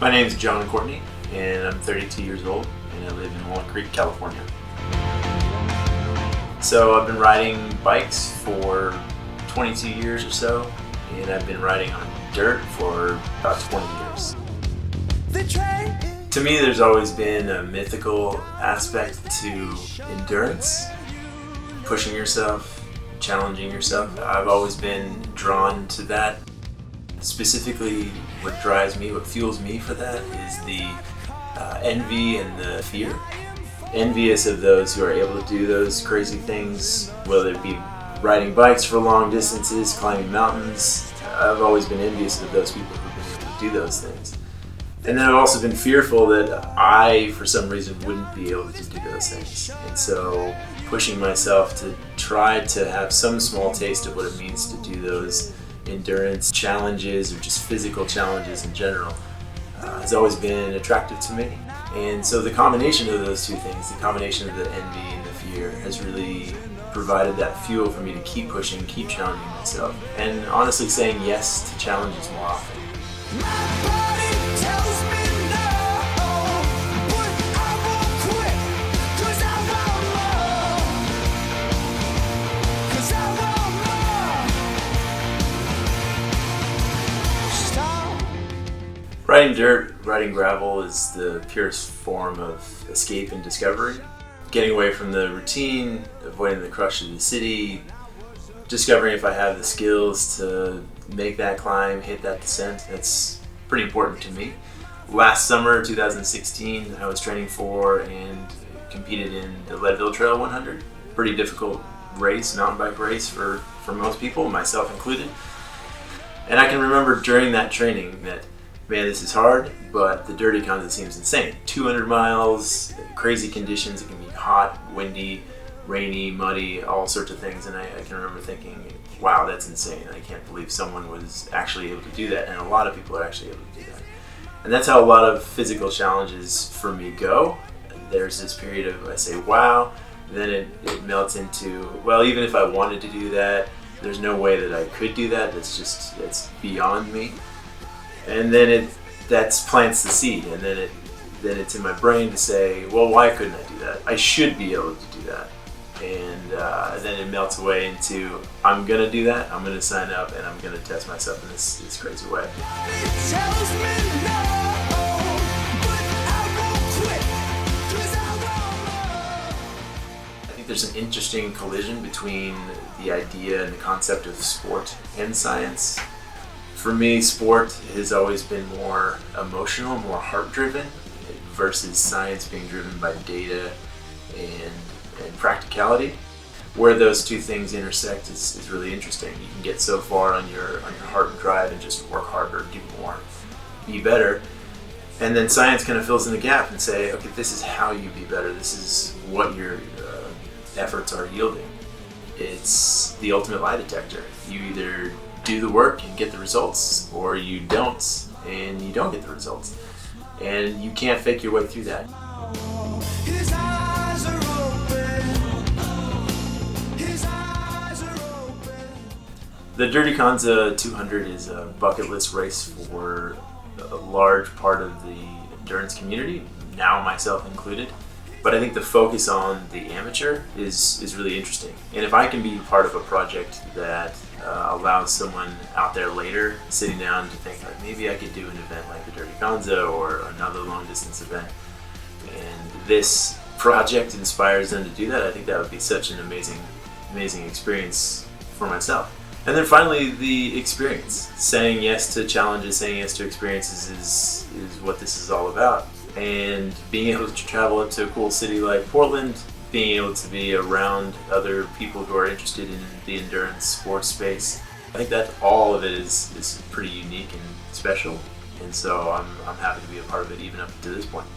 My name is Courtney, and I'm 32 years old, and I live in Walnut Creek, California. So I've been riding bikes for 22 years or so, and I've been riding on dirt for about 20 years. To me, there's always been a mythical aspect to endurance, pushing yourself, challenging yourself. I've always been drawn to that. Specifically, what drives me, what fuels me for that is the envy and the fear. Envious of those who are able to do those crazy things, whether it be riding bikes for long distances, climbing mountains. I've always been envious of those people who've been able to do those things. And then I've also been fearful that I, for some reason, wouldn't be able to do those things. And so pushing myself to try to have some small taste of what it means to do those endurance challenges or just physical challenges in general has always been attractive to me. And so the combination of those two things, the combination of the envy and the fear, has really provided that fuel for me to keep pushing, keep challenging myself, and honestly saying yes to challenges more often. Riding dirt, riding gravel is the purest form of escape and discovery. Getting away from the routine, avoiding the crush of the city, discovering if I have the skills to make that climb, hit that descent, that's pretty important to me. Last summer, 2016, I was training for and competed in the Leadville Trail 100. Pretty difficult race, mountain bike race for most people, myself included. And I can remember during that training that, man, this is hard, but the Dirty Kanza seems insane. 200 miles, crazy conditions. It can be hot, windy, rainy, muddy, all sorts of things. And I can remember thinking, wow, that's insane. I can't believe someone was actually able to do that. And a lot of people are actually able to do that. And that's how a lot of physical challenges for me go. There's this period of, I say, wow, then it melts into, well, even if I wanted to do that, there's no way that I could do that. It's beyond me. And then that plants the seed, and then it's in my brain to say, well, why couldn't I do that? I should be able to do that. And then it melts away into, I'm gonna do that, I'm gonna sign up, and I'm gonna test myself in this crazy way. I think there's an interesting collision between the idea and the concept of sport and science. For me, sport has always been more emotional, more heart-driven, versus science being driven by data and practicality. Where those two things intersect is really interesting. You can get so far on your heart and drive and just work harder, do more, be better. And then science kind of fills in the gap and say, okay, this is how you be better. This is what your efforts are yielding. It's the ultimate lie detector. You either do the work and get the results, or you don't, and you don't get the results. And you can't fake your way through that. His eyes are open. His eyes are open. The Dirty Kanza 200 is a bucket list race for a large part of the endurance community, now myself included. But I think the focus on the amateur is really interesting. And if I can be part of a project that allows someone out there later sitting down to think, like, maybe I could do an event like the Dirty Kanza or another long distance event, and this project inspires them to do that, I think that would be such an amazing experience for myself. And then finally, the experience. Saying yes to challenges, saying yes to experiences is what this is all about. And being able to travel into a cool city like Portland, being able to be around other people who are interested in the endurance sports space, I think that all of it is pretty unique and special. And so I'm happy to be a part of it even up to this point.